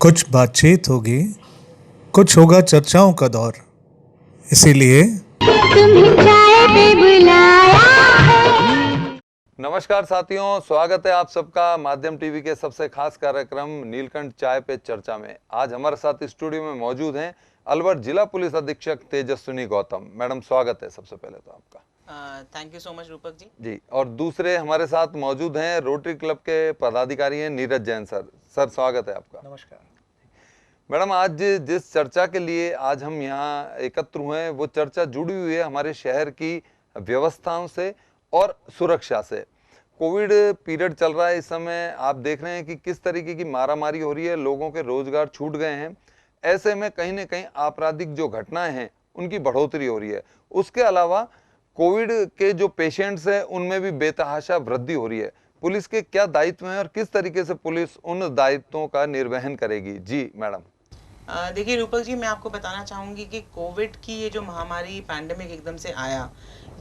कुछ बातचीत होगी, कुछ होगा चर्चाओं का दौर। इसीलिए तुम्हें चाय पे बुलाया है। नमस्कार साथियों, स्वागत है आप सबका माध्यम टीवी के सबसे खास कार्यक्रम नीलकंठ चाय पे चर्चा में। आज हमारे साथ स्टूडियो में मौजूद हैं अलवर जिला पुलिस अधीक्षक तेजस्विनी गौतम। मैडम, स्वागत है सबसे पहले तो आपका। Thank you so much Rupak ji. जी, और दूसरे हमारे साथ मौजूद हैं रोटरी क्लब के पदाधिकारी हैं नीरज जैन सर। सर, स्वागत है आपका। नमस्कार मैडम, आज जिस चर्चा के लिए आज हम यहाँ एकत्र हुए हैं वो चर्चा जुड़ी हुई है हमारे शहर की व्यवस्थाओं से और सुरक्षा से। कोविड पीरियड चल रहा है इस समय, आप देख रहे हैं कि किस तरीके की मारामारी हो रही है, लोगों के रोजगार छूट गए हैं। ऐसे में कहीं ना कहीं आपराधिक जो घटनाएं हैं उनकी बढ़ोतरी हो रही है। उसके अलावा कोविड के जो पेशेंट्स हैं उनमें भी बेतहाशा वृद्धि हो रही है। पुलिस के क्या दायित्व हैं और किस तरीके से पुलिस उन दायित्वों का निर्वहन करेगी? जी मैडम। देखिए रूपक जी, मैं आपको बताना चाहूँगी कि कोविड की ये जो महामारी पैंडेमिक एकदम से आया,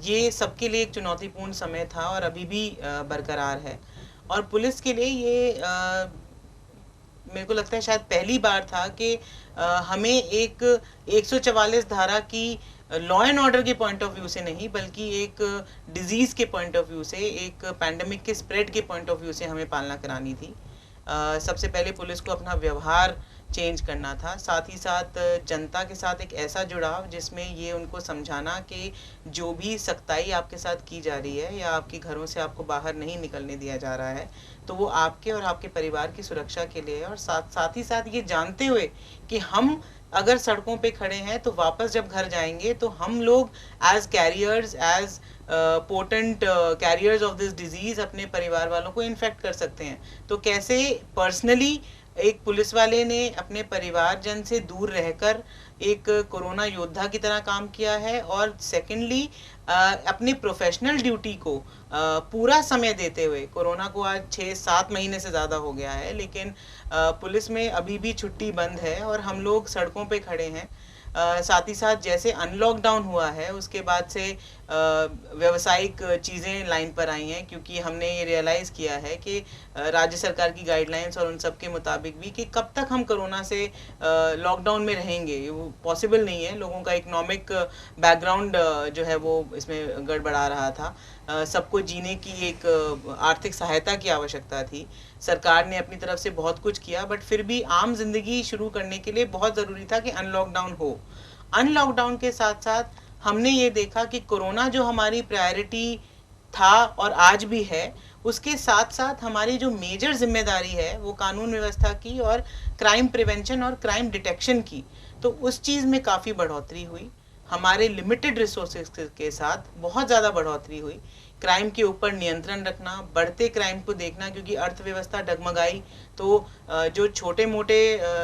ये सबके लिए एक चुनौतीपूर्ण समय था और अभी भी बरकरार है। और पुलिस के लिए ये मेरे को लगता है शायद पहली बार था कि हमें एक 144 धारा की लॉ एंड ऑर्डर के पॉइंट ऑफ व्यू से नहीं, बल्कि एक डिजीज़ के पॉइंट ऑफ व्यू से, एक पैंडेमिक के स्प्रेड के पॉइंट ऑफ व्यू से हमें पालना करानी थी। सबसे पहले पुलिस को अपना व्यवहार चेंज करना था, साथ ही साथ जनता के साथ एक ऐसा जुड़ाव जिसमें ये उनको समझाना कि जो भी सख्ताई आपके साथ की जा रही है या आपके घरों से आपको बाहर नहीं निकलने दिया जा रहा है, तो वो आपके और आपके परिवार की सुरक्षा के लिए है। और साथ ही साथ ये जानते हुए कि हम अगर सड़कों पे खड़े हैं तो वापस जब घर जाएंगे तो हम लोग as carriers, as potent carriers of this disease अपने परिवार वालों को इन्फेक्ट कर सकते हैं। तो कैसे पर्सनली एक पुलिस वाले ने अपने परिवारजन से दूर रहकर एक कोरोना योद्धा की तरह काम किया है, और सेकेंडली अपनी प्रोफेशनल ड्यूटी को पूरा समय देते हुए, कोरोना को आज 6-7 महीने से ज़्यादा हो गया है, लेकिन पुलिस में अभी भी छुट्टी बंद है और हम लोग सड़कों पे खड़े हैं। साथ ही साथ जैसे अनलॉकडाउन हुआ है उसके बाद से व्यावसायिक चीज़ें लाइन पर आई हैं, क्योंकि हमने ये रियलाइज़ किया है कि राज्य सरकार की गाइडलाइंस और उन सब के मुताबिक भी कि कब तक हम कोरोना से लॉकडाउन में रहेंगे, वो पॉसिबल नहीं है। लोगों का इकोनॉमिक बैकग्राउंड जो है वो इसमें गड़बड़ा रहा था। सबको जीने की एक आर्थिक सहायता की आवश्यकता थी। सरकार ने अपनी तरफ से बहुत कुछ किया, बट फिर भी आम जिंदगी शुरू करने के लिए बहुत ज़रूरी था कि अनलॉकडाउन हो। अनलॉकडाउन के साथ साथ हमने ये देखा कि कोरोना जो हमारी प्रायोरिटी था और आज भी है, उसके साथ साथ हमारी जो मेजर जिम्मेदारी है वो कानून व्यवस्था की और क्राइम प्रिवेंशन और क्राइम डिटेक्शन की, तो उस चीज़ में काफ़ी बढ़ोतरी हुई। हमारे लिमिटेड रिसोर्सेज के साथ बहुत ज़्यादा बढ़ोतरी हुई। क्राइम के ऊपर नियंत्रण रखना, बढ़ते क्राइम को देखना, क्योंकि अर्थव्यवस्था डगमगाई तो जो छोटे मोटे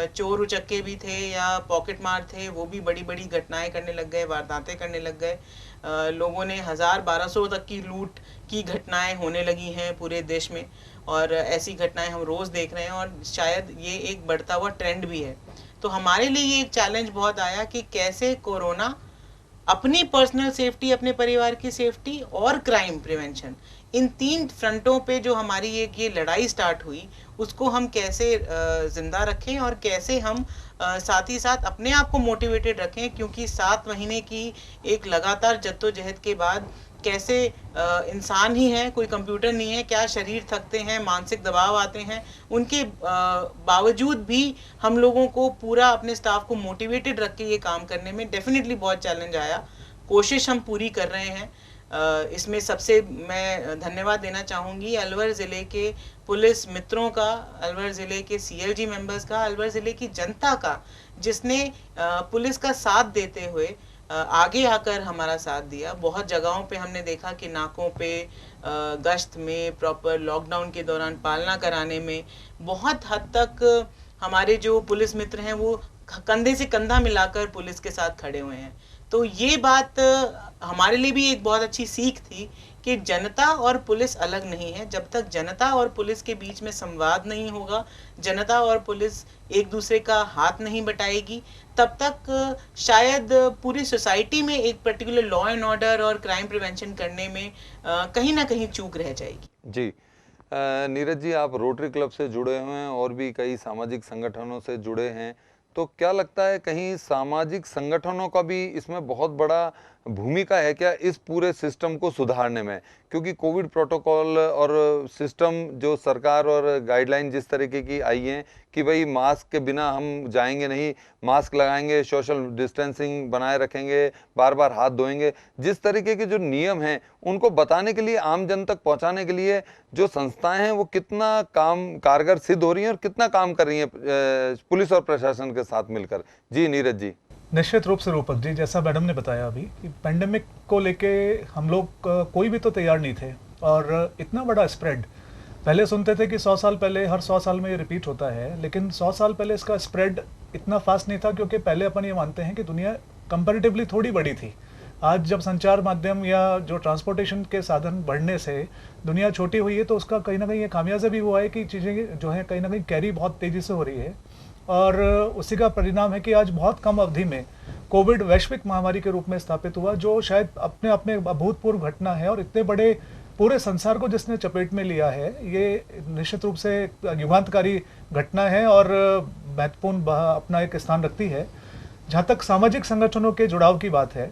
चोर उचक्के भी थे या पॉकेट मार थे वो भी बड़ी बड़ी घटनाएं करने लग गए, वारदातें करने लग गए। लोगों ने 1000-1200 तक की लूट की घटनाएं होने लगी हैं पूरे देश में, और ऐसी घटनाएं हम रोज़ देख रहे हैं और शायद ये एक बढ़ता हुआ ट्रेंड भी है। तो हमारे लिए ये एक चैलेंज बहुत आया कि कैसे कोरोना, अपनी पर्सनल सेफ्टी, अपने परिवार की सेफ्टी और क्राइम प्रिवेंशन, इन 3 फ्रंटों पे जो हमारी ये लड़ाई स्टार्ट हुई उसको हम कैसे ज़िंदा रखें और कैसे हम साथ ही साथ अपने आप को मोटिवेटेड रखें, क्योंकि 7 महीने की एक लगातार जद्दोजहद के बाद कैसे इंसान ही हैं, कोई कंप्यूटर नहीं है, क्या शरीर थकते हैं, मानसिक दबाव आते हैं, उनके बावजूद भी हम लोगों को पूरा अपने स्टाफ को मोटिवेटेड रख के ये काम करने में डेफिनेटली बहुत चैलेंज आया। कोशिश हम पूरी कर रहे हैं। इसमें सबसे मैं धन्यवाद देना चाहूँगी अलवर ज़िले के पुलिस मित्रों का, अलवर ज़िले के सीएलजी मेंबर्स का, अलवर ज़िले की जनता का, जिसने पुलिस का साथ देते हुए आगे आकर हमारा साथ दिया। बहुत जगहों पे हमने देखा कि नाकों पे, गश्त में, प्रॉपर लॉकडाउन के दौरान पालना कराने में बहुत हद तक हमारे जो पुलिस मित्र हैं वो कंधे से कंधा मिलाकर पुलिस के साथ खड़े हुए हैं। तो ये बात हमारे लिए भी एक बहुत अच्छी सीख थी कि जनता और पुलिस अलग नहीं है। जब तक जनता और पुलिस के बीच में संवाद नहीं होगा, जनता और पुलिस एक दूसरे का हाथ नहीं बटाएगी, तब तक शायद पूरी सोसाइटी में एक पर्टिकुलर लॉ एंड ऑर्डर और क्राइम प्रिवेंशन करने में कहीं ना कहीं चूक रह जाएगी। जी नीरज जी, आप रोटरी क्लब से जुड़े हुए हैं और भी कई सामाजिक संगठनों से जुड़े हैं, तो क्या लगता है कहीं सामाजिक संगठनों का भी इसमें बहुत बड़ा भूमिका है क्या इस पूरे सिस्टम को सुधारने में? क्योंकि कोविड प्रोटोकॉल और सिस्टम जो सरकार और गाइडलाइन जिस तरीके की आई हैं कि भाई मास्क के बिना हम जाएंगे नहीं, मास्क लगाएंगे, सोशल डिस्टेंसिंग बनाए रखेंगे, बार बार हाथ धोएंगे, जिस तरीके के जो नियम हैं उनको बताने के लिए, आम जन तक पहुंचाने के लिए जो संस्थाएं हैं वो कितना काम कारगर सिद्ध हो रही हैं और कितना काम कर रही हैं पुलिस और प्रशासन के साथ मिलकर? जी नीरज जी। निश्चित रूप से रूपक जी, जैसा मैडम ने बताया अभी कि पेंडेमिक को लेके हम लोग कोई भी तो तैयार नहीं थे, और इतना बड़ा स्प्रेड पहले सुनते थे कि 100 साल पहले, हर 100 साल में ये रिपीट होता है, लेकिन 100 साल पहले इसका स्प्रेड इतना फास्ट नहीं था, क्योंकि पहले अपन ये मानते हैं कि दुनिया कंपैरेटिवली थोड़ी बड़ी थी। आज जब संचार माध्यम या जो ट्रांसपोर्टेशन के साधन बढ़ने से दुनिया छोटी हुई है, तो उसका कहीं ना कहीं ये खामियाजा भी हुआ है कि चीज़ें जो है कहीं ना कहीं कैरी बहुत तेज़ी से हो रही है, और उसी का परिणाम है कि आज बहुत कम अवधि में कोविड वैश्विक महामारी के रूप में स्थापित हुआ, जो शायद अपने आप में अभूतपूर्व घटना है, और इतने बड़े पूरे संसार को जिसने चपेट में लिया है, ये निश्चित रूप से युगांतकारी घटना है और महत्वपूर्ण अपना एक स्थान रखती है। जहाँ तक सामाजिक संगठनों के जुड़ाव की बात है,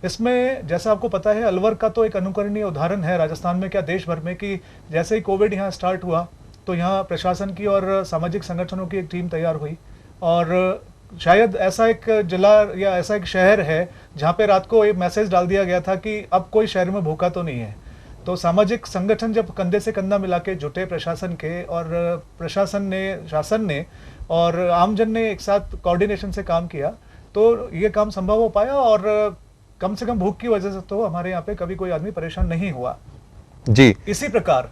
इसमें जैसा आपको पता है, अलवर का तो एक अनुकरणीय उदाहरण है राजस्थान में, क्या देश भर में, कि जैसे ही कोविड यहाँ स्टार्ट हुआ तो यहाँ प्रशासन की और सामाजिक संगठनों की एक टीम तैयार हुई, और शायद ऐसा एक जिला या ऐसा एक शहर है जहाँ पे रात को एक मैसेज डाल दिया गया था कि अब कोई शहर में भूखा तो नहीं है। तो सामाजिक संगठन जब कंधे से कंधा मिला के जुटे प्रशासन के, और प्रशासन ने, शासन ने और आमजन ने एक साथ कोऑर्डिनेशन से काम किया, तो ये काम संभव हो पाया, और कम से कम भूख की वजह से तो हमारे यहाँ पे कभी कोई आदमी परेशान नहीं हुआ जी। इसी प्रकार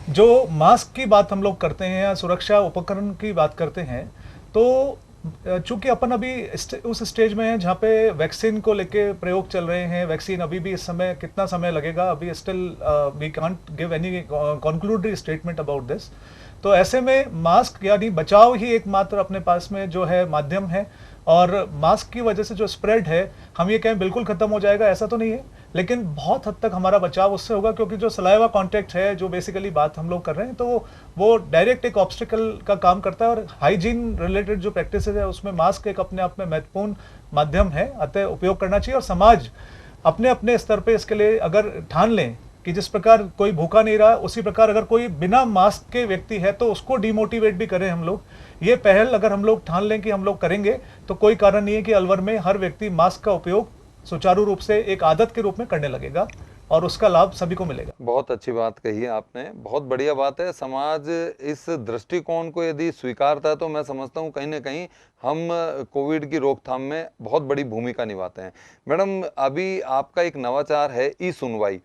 जो मास्क की बात हम लोग करते हैं या सुरक्षा उपकरण की बात करते हैं, तो चूंकि अपन अभी उस स्टेज में है जहाँ पे वैक्सीन को लेके प्रयोग चल रहे हैं, वैक्सीन अभी भी इस समय कितना समय लगेगा, अभी still we can't give any conclusory statement about this. तो ऐसे में मास्क यानी बचाव ही एकमात्र अपने पास में जो है माध्यम है, और मास्क की वजह से जो स्प्रेड है, हम ये कहें बिल्कुल खत्म हो जाएगा ऐसा तो नहीं है, लेकिन बहुत हद तक हमारा बचाव उससे होगा, क्योंकि जो सलाइवा कांटेक्ट है, जो बेसिकली बात हम लोग कर रहे हैं, तो वो डायरेक्ट एक ऑब्स्टिकल का काम करता है, और हाइजीन रिलेटेड जो प्रैक्टिसेस है उसमें मास्क एक अपने आप में महत्वपूर्ण माध्यम है, अतः उपयोग करना चाहिए। और समाज अपने अपने स्तर पे इसके लिए अगर ठान लें कि जिस प्रकार कोई भूखा नहीं रहा, उसी प्रकार अगर कोई बिना मास्क के व्यक्ति है तो उसको डिमोटिवेट भी करें हम लोग। ये पहल अगर हम लोग ठान लें कि हम लोग करेंगे, तो कोई कारण नहीं है कि अलवर में हर व्यक्ति मास्क का उपयोग सुचारू रूप से एक आदत के रूप में करने लगेगा, और उसका लाभ सभी को मिलेगा। बहुत अच्छी बात कही है आपने, बहुत बढ़िया बात है। समाज इस दृष्टिकोण को यदि स्वीकारता है तो मैं समझता हूँ कहीं ना कहीं हम कोविड की रोकथाम में बहुत बड़ी भूमिका निभाते हैं। मैडम, अभी आपका एक नवाचार है ई सुनवाई,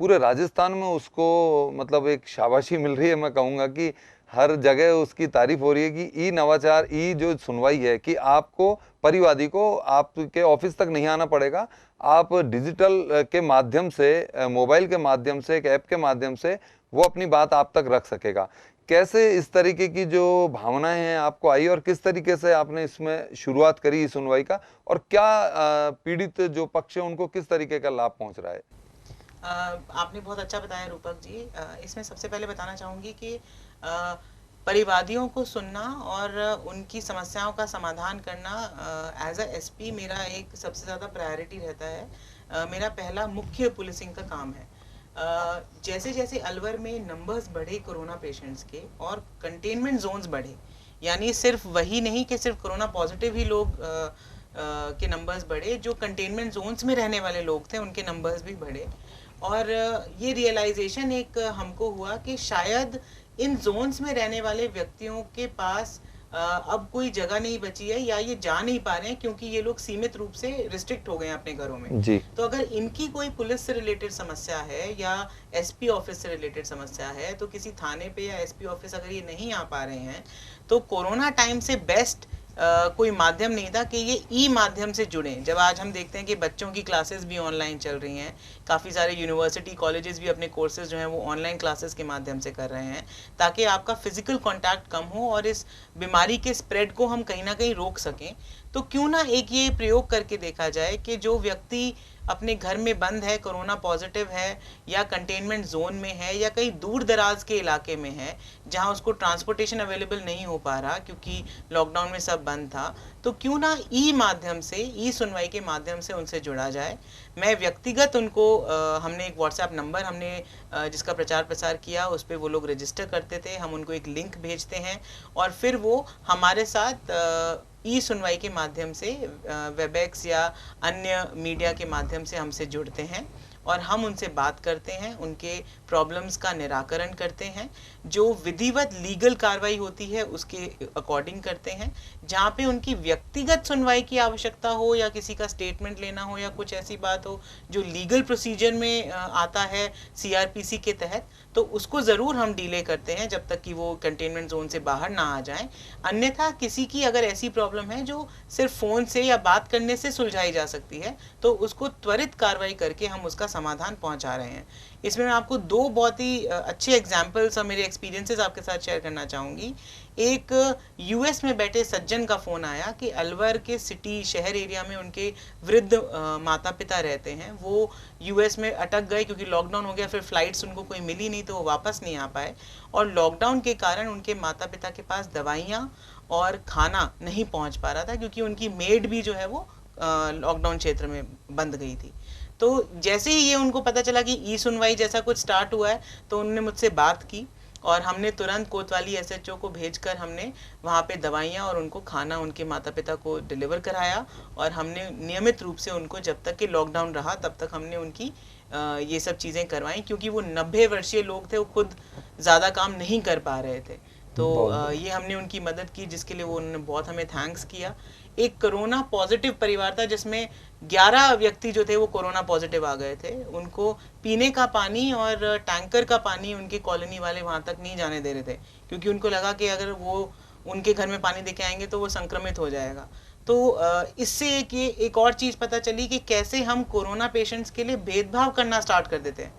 पूरे राजस्थान में उसको मतलब एक शाबाशी मिल रही है, मैं कहूँगा कि हर जगह उसकी तारीफ हो रही है कि ई नवाचार, ई जो सुनवाई है, कि आपको परिवादी को आपके ऑफिस तक नहीं आना पड़ेगा, आप डिजिटल के माध्यम से, मोबाइल के माध्यम से, एक ऐप के माध्यम से वो अपनी बात आप तक रख सकेगा। कैसे इस तरीके की जो भावनाएं हैं आपको आई, और किस तरीके से आपने इसमें शुरुआत करी इस सुनवाई का, और क्या पीड़ित जो पक्ष है उनको किस तरीके का लाभ पहुंच रहा है? आपने बहुत अच्छा बताया रूपक जी। इसमें सबसे पहले बताना चाहूँगी कि परिवादियों को सुनना और उनकी समस्याओं का समाधान करना एज अ एसपी मेरा एक सबसे ज़्यादा प्रायोरिटी रहता है। मेरा पहला मुख्य पुलिसिंग का काम है। जैसे जैसे अलवर में नंबर्स बढ़े कोरोना पेशेंट्स के और कंटेनमेंट जोन्स बढ़े, यानी सिर्फ वही नहीं कि सिर्फ कोरोना पॉजिटिव ही लोग के नंबर्स बढ़े, जो कंटेनमेंट जोन्स में रहने वाले लोग थे उनके नंबर्स भी बढ़े, और ये रियलाइजेशन एक हमको हुआ कि शायद इन जोन्स में रहने वाले व्यक्तियों के पास अब कोई जगह नहीं बची है, या ये जा नहीं पा रहे हैं क्योंकि ये लोग सीमित रूप से रिस्ट्रिक्ट हो गए हैं अपने घरों में जी। तो अगर इनकी कोई पुलिस से रिलेटेड समस्या है या एसपी ऑफिस से रिलेटेड समस्या है, तो किसी थाने पे या एसपी ऑफिस अगर ये नहीं आ पा रहे हैं, तो कोरोना टाइम से बेस्ट कोई माध्यम नहीं था कि ये ई माध्यम से जुड़े। जब आज हम देखते हैं कि बच्चों की क्लासेस भी ऑनलाइन चल रही हैं, काफ़ी सारे यूनिवर्सिटी कॉलेजेस भी अपने कोर्सेज जो हैं वो ऑनलाइन क्लासेस के माध्यम से कर रहे हैं, ताकि आपका फिजिकल कांटेक्ट कम हो और इस बीमारी के स्प्रेड को हम कहीं ना कहीं रोक सकें। तो क्यों ना एक ये प्रयोग करके देखा जाए कि जो व्यक्ति अपने घर में बंद है, कोरोना पॉजिटिव है या कंटेनमेंट जोन में है या कहीं दूर दराज के इलाके में है जहां उसको ट्रांसपोर्टेशन अवेलेबल नहीं हो पा रहा क्योंकि लॉकडाउन में सब बंद था, तो क्यों ना ई माध्यम से, ई सुनवाई के माध्यम से उनसे जुड़ा जाए। मैं व्यक्तिगत उनको हमने एक व्हाट्सएप नंबर हमने जिसका प्रचार प्रसार किया, उस पर वो लोग रजिस्टर करते थे, हम उनको एक लिंक भेजते हैं और फिर वो हमारे साथ ई सुनवाई के माध्यम से वेबएक्स या अन्य मीडिया के माध्यम से हमसे जुड़ते हैं और हम उनसे बात करते हैं, उनके प्रॉब्लम्स का निराकरण करते हैं, जो विधिवत लीगल कार्रवाई होती है उसके अकॉर्डिंग करते हैं। जहाँ पे उनकी व्यक्तिगत सुनवाई की आवश्यकता हो या किसी का स्टेटमेंट लेना हो या कुछ ऐसी बात हो जो लीगल प्रोसीजर में आता है सीआरपीसी के तहत, तो उसको ज़रूर हम डिले करते हैं जब तक कि वो कंटेनमेंट जोन से बाहर ना आ जाएं। अन्यथा किसी की अगर ऐसी प्रॉब्लम है जो सिर्फ फ़ोन से या बात करने से सुलझाई जा सकती है, तो उसको त्वरित कार्रवाई करके हम उसका समाधान पहुंचा रहे हैं। इसमें मैं आपको दो बहुत ही अच्छे एग्जाम्पल्स और मेरे एक्सपीरियंसेस आपके साथ शेयर करना चाहूँगी। एक यूएस में बैठे सज्जन का फ़ोन आया कि अलवर के सिटी शहर एरिया में उनके वृद्ध माता पिता रहते हैं। वो यूएस में अटक गए क्योंकि लॉकडाउन हो गया, फिर फ्लाइट्स उनको कोई मिली नहीं तो वो वापस नहीं आ पाए और लॉकडाउन के कारण उनके माता पिता के पास दवाइयाँ और खाना नहीं पहुँच पा रहा था क्योंकि उनकी मेड भी जो है वो लॉकडाउन क्षेत्र में बंद गई थी। तो जैसे ही ये उनको पता चला कि ई सुनवाई जैसा कुछ स्टार्ट हुआ है तो उन्होंने मुझसे बात की और हमने तुरंत कोतवाली एसएचओ को भेजकर हमने वहाँ पे दवाइयाँ और उनको खाना उनके माता पिता को डिलीवर कराया और हमने नियमित रूप से उनको, जब तक कि लॉकडाउन रहा तब तक हमने उनकी ये सब चीज़ें करवाई क्योंकि वो 90 वर्षीय लोग थे, वो खुद ज़्यादा काम नहीं कर पा रहे थे। तो ये हमने उनकी मदद की जिसके लिए वो उन्होंने बहुत हमें थैंक्स किया। एक कोरोना पॉजिटिव परिवार था जिसमें 11 व्यक्ति जो थे वो कोरोना पॉजिटिव आ गए थे। उनको पीने का पानी और टैंकर का पानी उनके कॉलोनी वाले वहाँ तक नहीं जाने दे रहे थे क्योंकि उनको लगा कि अगर वो उनके घर में पानी देके आएंगे तो वो संक्रमित हो जाएगा। तो इससे एक और चीज़ पता चली कि कैसे हम कोरोना पेशेंट्स के लिए भेदभाव करना स्टार्ट कर देते हैं।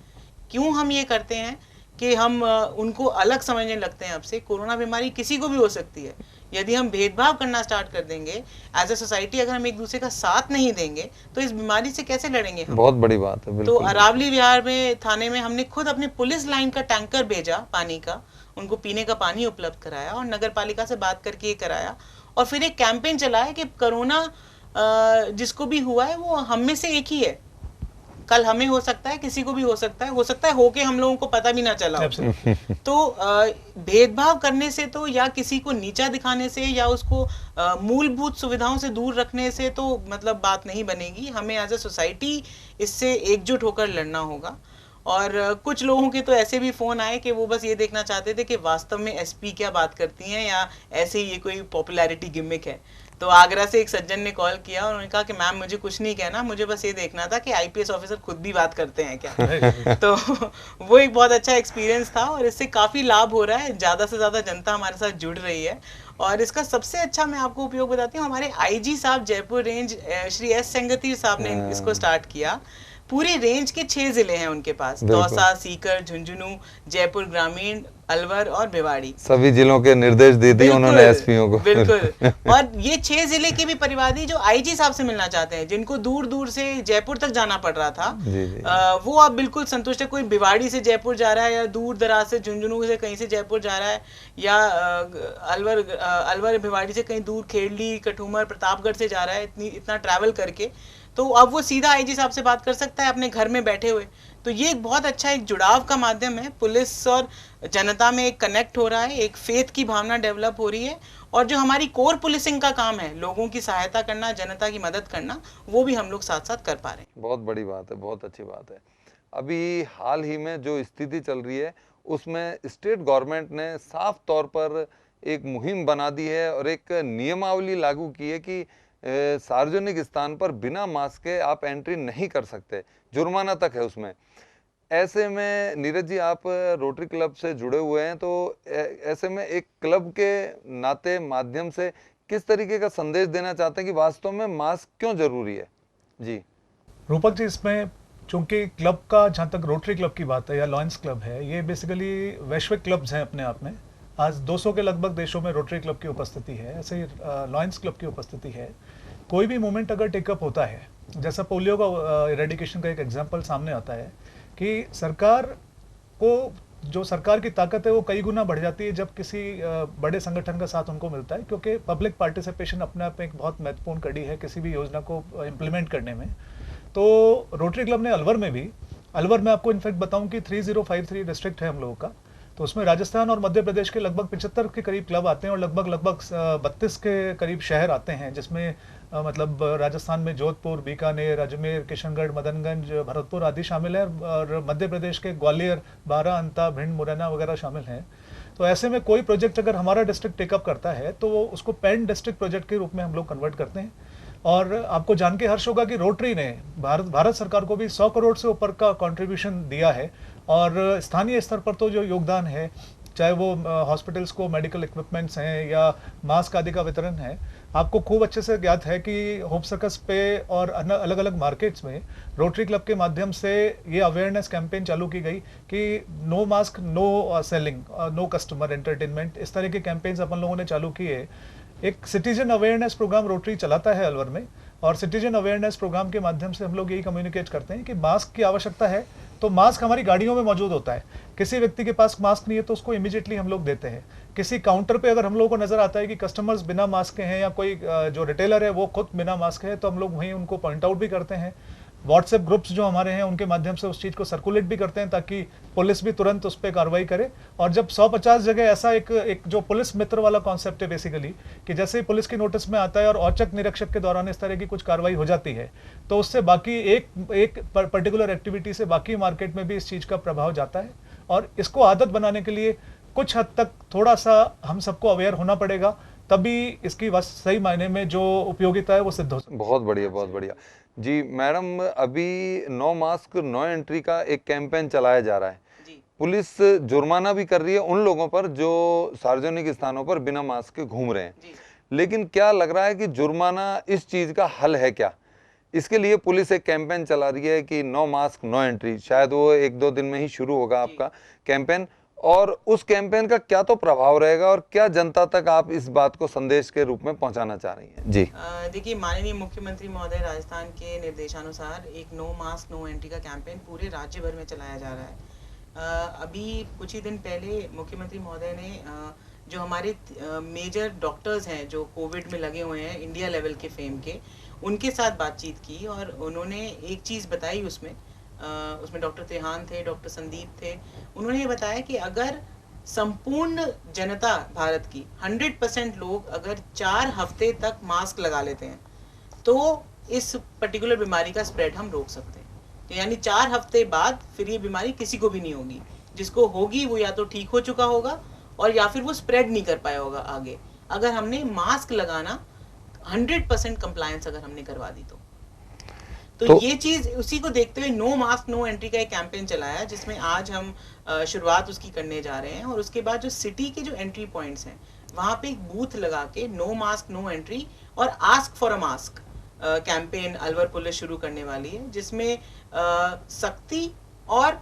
क्यों हम ये करते हैं कि हम उनको अलग समझने लगते हैं। अब से कोरोना बीमारी किसी को भी हो सकती है। यदि हम भेदभाव करना स्टार्ट कर देंगे एज ए सोसाइटी, अगर हम एक दूसरे का साथ नहीं देंगे तो इस बीमारी से कैसे लड़ेंगे हम? बहुत बड़ी बात है। तो अरावली विहार में थाने में हमने खुद अपने पुलिस लाइन का टैंकर भेजा पानी का, उनको पीने का पानी उपलब्ध कराया और नगर पालिका से बात करके ये कराया और फिर एक कैंपेन चलाया कि कोरोना जिसको भी हुआ है वो हम में से एक ही है, कल हमें हो सकता है, किसी को भी हो सकता है होके हम लोगों को पता भी ना चला हो। तो भेदभाव करने से तो या किसी को नीचा दिखाने से या उसको मूलभूत सुविधाओं से दूर रखने से तो मतलब बात नहीं बनेगी। हमें एज ए सोसाइटी इससे एकजुट होकर लड़ना होगा। और कुछ लोगों के तो ऐसे भी फ़ोन आए कि वो बस ये देखना चाहते थे कि वास्तव में एसपी क्या बात करती हैं या ऐसे ही ये कोई पॉपुलैरिटी गिमिक है। तो आगरा से एक सज्जन ने कॉल किया और उन्होंने कहा कि मैम मुझे कुछ नहीं कहना, मुझे बस ये देखना था कि आईपीएस ऑफिसर खुद भी बात करते हैं क्या। तो वो एक बहुत अच्छा एक्सपीरियंस था और इससे काफ़ी लाभ हो रहा है, ज़्यादा से ज़्यादा जनता हमारे साथ जुड़ रही है। और इसका सबसे अच्छा मैं आपको उपयोग बताती हूँ, हमारे आईजी साहब जयपुर रेंज श्री एस सेंगतीर साहब ने इसको स्टार्ट किया। पूरी रेंज के 6 जिले हैं उनके पास, दौसा, सीकर, झुंझुनू, जयपुर ग्रामीण, अलवर और भिवाड़ी। सभी जिलों के निर्देश दे दिए उन्होंने एसपीओ को। बिल्कुल। और ये 6 जिले के भी परिवादी जो आईजी साहब से मिलना चाहते हैं, जिनको दूर दूर से जयपुर तक जाना पड़ रहा था, जी। वो आप बिल्कुल संतुष्ट है। कोई भिवाड़ी से जयपुर जा रहा है या दूर दराज से झुंझुनू से कहीं से जयपुर जा रहा है या अलवर भिवाड़ी से कहीं दूर खेड़ली, कठूमर, प्रतापगढ़ से जा रहा है, इतना ट्रैवल करके, तो अब वो सीधा आईजी साहब से बात कर सकता है अपने घर में बैठे हुए। तो ये एक बहुत अच्छा एक जुड़ाव का माध्यम है। पुलिस और जनता में एक कनेक्ट हो रहा है, एक फेथ की भावना डेवलप हो रही है और जो हमारी कोर पुलिसिंग का काम है, लोगों की सहायता करना, जनता की मदद करना, वो भी हम लोग साथ साथ कर पा रहे हैं। बहुत बड़ी बात है, बहुत अच्छी बात है। अभी हाल ही में जो स्थिति चल रही है उसमें स्टेट गवर्नमेंट ने साफ तौर पर एक मुहिम बना दी है और एक नियमावली लागू की है कि सार्वजनिक स्थान पर बिना मास्क के आप एंट्री नहीं कर सकते, जुर्माना तक है उसमें। ऐसे में नीरज जी, आप रोटरी क्लब से जुड़े हुए हैं, तो ऐसे में एक क्लब के नाते माध्यम से किस तरीके का संदेश देना चाहते हैं कि वास्तव में मास्क क्यों जरूरी है? जी रूपक जी, इसमें चूंकि क्लब का, जहाँ तक रोटरी क्लब की बात है या लॉयंस क्लब है, ये बेसिकली वैश्विक क्लब्स हैं अपने आप में। आज 200 के लगभग देशों में रोटरी क्लब की उपस्थिति है, ऐसे ही लॉयंस क्लब की उपस्थिति है। कोई भी मूवमेंट अगर टेकअप होता है जैसा पोलियो का इरेडिकेशन का एक एग्जांपल सामने आता है कि सरकार को जो सरकार की ताकत है वो कई गुना बढ़ जाती है जब किसी बड़े संगठन का साथ उनको मिलता है, क्योंकि पब्लिक पार्टिसिपेशन अपने आप में एक बहुत महत्वपूर्ण कड़ी है किसी भी योजना को इम्प्लीमेंट करने में। तो रोटरी क्लब ने अलवर में भी, अलवर में आपको इनफैक्ट बताऊं कि 3053 डिस्ट्रिक्ट है हम लोगों का, तो उसमें राजस्थान और मध्य प्रदेश के लगभग 75 के करीब क्लब आते हैं और लगभग 32 के करीब शहर आते हैं, जिसमें मतलब राजस्थान में जोधपुर, बीकानेर, अजमेर, किशनगढ़, मदनगंज, भरतपुर आदि शामिल है और मध्य प्रदेश के ग्वालियर, बारा, अंता, भिंड, मुरैना वगैरह शामिल हैं। तो ऐसे में कोई प्रोजेक्ट अगर हमारा डिस्ट्रिक्ट टेकअप करता है तो वो उसको पैन डिस्ट्रिक्ट प्रोजेक्ट के रूप में हम लोग कन्वर्ट करते हैं। और आपको जान के हर्ष होगा कि रोटरी ने भारत सरकार को भी 100 करोड़ से ऊपर का कंट्रीब्यूशन दिया है और स्थानीय स्तर पर तो जो योगदान है, चाहे वो हॉस्पिटल्स को मेडिकल इक्विपमेंट्स हैं या मास्क आदि का वितरण है, आपको खूब अच्छे से ज्ञात है कि होप सर्कस पे और अलग अलग मार्केट्स में रोटरी क्लब के माध्यम से ये अवेयरनेस कैंपेन चालू की गई कि no mask, no selling, no customer entertainment, इस तरह के कैंपेन्स अपन लोगों ने चालू किए। एक सिटीजन अवेयरनेस प्रोग्राम रोटरी चलाता है अलवर में और सिटीजन अवेयरनेस प्रोग्राम के माध्यम से हम लोग यही कम्युनिकेट करते हैं कि मास्क की आवश्यकता है तो मास्क हमारी गाड़ियों में मौजूद होता है। किसी व्यक्ति के पास मास्क नहीं है तो उसको इमीडिएटली हम लोग देते हैं। किसी काउंटर पे अगर हम लोगों को नजर आता है कि कस्टमर्स बिना मास्क के हैं या कोई जो रिटेलर है वो खुद बिना मास्क है तो हम लोग वहीं उनको पॉइंट आउट भी करते हैं। व्हाट्सएप ग्रुप्स जो हमारे हैं उनके माध्यम से उस चीज़ को सर्कुलेट भी करते हैं ताकि पुलिस भी तुरंत उस पर कार्रवाई करे। और जब 150 जगह ऐसा एक जो पुलिस मित्र वाला कॉन्सेप्ट है बेसिकली कि जैसे ही पुलिस की नोटिस में आता है और औचक निरीक्षक के दौरान इस तरह की कुछ कार्रवाई हो जाती है तो उससे बाकी एक पर्टिकुलर एक्टिविटी से बाकी मार्केट में भी इस चीज़ का प्रभाव जाता है। और इसको आदत बनाने के लिए कुछ हद तक थोड़ा सा हम सबको अवेयर होना पड़ेगा, तभी इसकी सही मायने में जो उपयोगिता है वो सिद्ध हो सकती है। बहुत बढ़िया, बहुत बढ़िया जी। मैडम, अभी नो मास्क नो एंट्री का एक कैंपेन चलाया जा रहा है जी। पुलिस जुर्माना भी कर रही है उन लोगों पर जो सार्वजनिक स्थानों पर बिना मास्क के घूम रहे हैं जी। लेकिन क्या लग रहा है कि जुर्माना इस चीज का हल है क्या? इसके लिए पुलिस एक कैंपेन चला रही है कि नो मास्क नो एंट्री, शायद वो 1-2 दिन में ही शुरू होगा आपका कैंपेन, और उस कैंपेन का क्या तो प्रभाव रहेगा और क्या जनता तक आप इस बात को संदेश के रूप में पहुंचाना चाह रही हैं? जी देखिए, माननीय मुख्यमंत्री महोदय राजस्थान के निर्देशानुसार एक नो मास्क नो एंट्री का कैंपेन पूरे राज्य भर में चलाया जा रहा है। अभी कुछ ही दिन पहले मुख्यमंत्री महोदय ने जो हमारे मेजर डॉक्टर्स हैं जो कोविड में लगे हुए हैं इंडिया लेवल के फेम के, उनके साथ बातचीत की और उन्होंने एक चीज़ बताई उसमें डॉक्टर त्रिहान थे, डॉक्टर संदीप थे। उन्होंने ये बताया कि अगर संपूर्ण जनता भारत की 100% लोग अगर 4 हफ्ते तक मास्क लगा लेते हैं तो इस पर्टिकुलर बीमारी का स्प्रेड हम रोक सकते हैं। तो यानी 4 हफ्ते बाद फिर ये बीमारी किसी को भी नहीं होगी, जिसको होगी वो या तो ठीक हो चुका होगा और या फिर वो स्प्रेड नहीं कर पाया होगा आगे, अगर हमने मास्क लगाना 100% कंप्लायंस अगर हमने करवा दी तो ये चीज उसी को देखते हुए नो मास्क नो एंट्री का एक कैंपेन चलाया जिसमें आज हम शुरुआत उसकी करने जा रहे हैं। और उसके बाद जो सिटी के जो एंट्री पॉइंट्स हैं वहां पे एक बूथ लगा के नो मास्क नो एंट्री और ask for a mask campaign Alwar police शुरू करने वाली है, जिसमें सख्ती और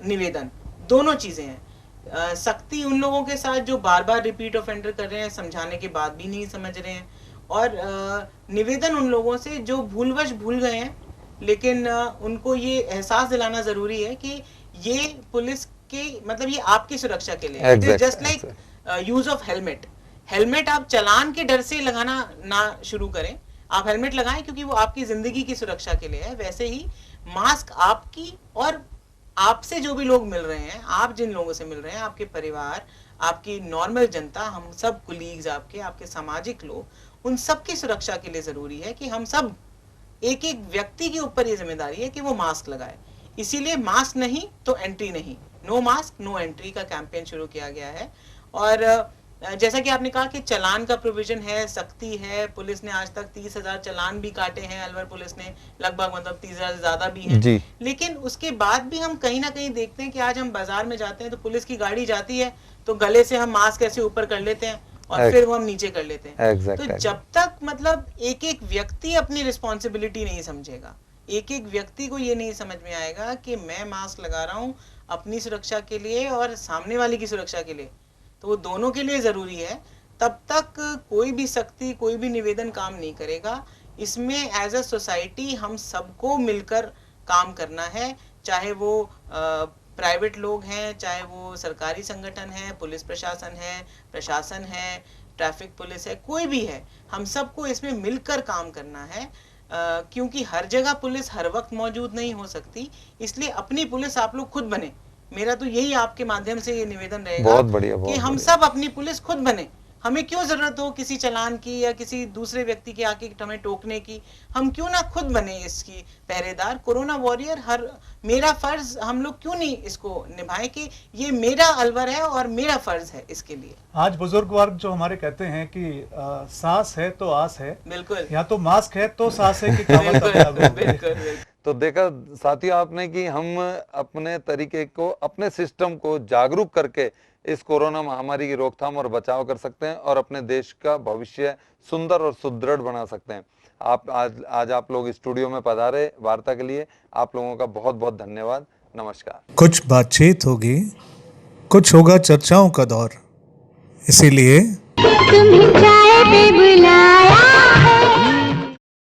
निवेदन दोनों चीजें हैं। सख्ती उन लोगों के साथ जो बार बार रिपीट ऑफेंडर कर रहे हैं, समझाने के बाद भी नहीं समझ रहे हैं, और निवेदन उन लोगों से जो भूलवश भूल गए हैं लेकिन उनको ये एहसास दिलाना जरूरी है कि ये पुलिस के मतलब ये आपकी सुरक्षा के लिए है। Just like use of helmet आप चालान के डर से लगाना ना शुरू करें, आप हेलमेट लगाएं क्योंकि वो आपकी जिंदगी की सुरक्षा के लिए है। वैसे ही मास्क आपकी और आपसे जो भी लोग मिल रहे हैं, आप जिन लोगों से मिल रहे हैं, आपके परिवार, आपकी नॉर्मल जनता, हम सब कुलीग्स आपके सामाजिक लोग, उन सब की सुरक्षा के लिए जरूरी है कि हम सब एक एक व्यक्ति के ऊपर ये जिम्मेदारी है कि वो मास्क लगाए। इसीलिए मास्क नहीं तो एंट्री नहीं, नो मास्क नो एंट्री का कैंपेन शुरू किया गया है। और जैसा कि आपने कहा कि चालान का प्रोविजन है, सख्ती है। पुलिस ने आज तक 30,000 चालान भी काटे हैं, अलवर पुलिस ने लगभग मतलब 30,000 से ज्यादा भी हैं। लेकिन उसके बाद भी हम कहीं ना कहीं देखते हैं कि आज हम बाजार में जाते हैं तो पुलिस की गाड़ी जाती है तो गले से हम मास्क ऐसे ऊपर कर लेते हैं और फिर वो हम नीचे कर लेते हैं। तो जब तक मतलब एक एक व्यक्ति अपनी रिस्पॉन्सिबिलिटी नहीं समझेगा, एक एक व्यक्ति को ये नहीं समझ में आएगा कि मैं मास्क लगा रहा हूँ अपनी सुरक्षा के लिए और सामने वाले की सुरक्षा के लिए, तो वो दोनों के लिए जरूरी है, तब तक कोई भी सख्ती कोई भी निवेदन काम नहीं करेगा। इसमें एज अ सोसाइटी हम सबको मिलकर काम करना है, चाहे वो प्राइवेट लोग हैं, चाहे वो सरकारी संगठन है, पुलिस प्रशासन है, ट्रैफिक पुलिस है, कोई भी है, हम सबको इसमें मिलकर काम करना है। क्योंकि हर जगह पुलिस हर वक्त मौजूद नहीं हो सकती, इसलिए अपनी पुलिस आप लोग खुद बने। मेरा तो यही आपके माध्यम से ये निवेदन रहेगा बहुत बढ़िया, कि बहुत हम बढ़िया। सब अपनी पुलिस खुद बने। हमें क्यों जरूरत हो किसी चालान की या किसी दूसरे व्यक्ति के आके हमें टोकने की, हम क्यों ना खुद बने इसकी पहरेदार, कोरोना वॉरियर। हर मेरा फर्ज हम लोग क्यों नहीं इसको निभाएं कि ये मेरा अलवर है और मेरा फर्ज है इसके लिए। आज बुजुर्ग वर्ग जो हमारे कहते हैं कि सांस है तो आस है, बिल्कुल या तो मास्क है तो सांस है कि कावड़ बिल्कुल तक लागू होगी। बिल्कुल बिल्कुल। तो देखा साथियों आपने कि हम अपने तरीके को, अपने सिस्टम को जागरूक करके इस कोरोना महामारी की रोकथाम और बचाव कर सकते हैं और अपने देश का भविष्य सुंदर और सुदृढ़ बना सकते हैं। आप आज आप लोग स्टूडियो में पधारे वार्ता के लिए, आप लोगों का बहुत बहुत धन्यवाद। नमस्कार। कुछ बातचीत होगी, कुछ होगा चर्चाओं का दौर, इसीलिए तुम्हें चाय पे बुलाया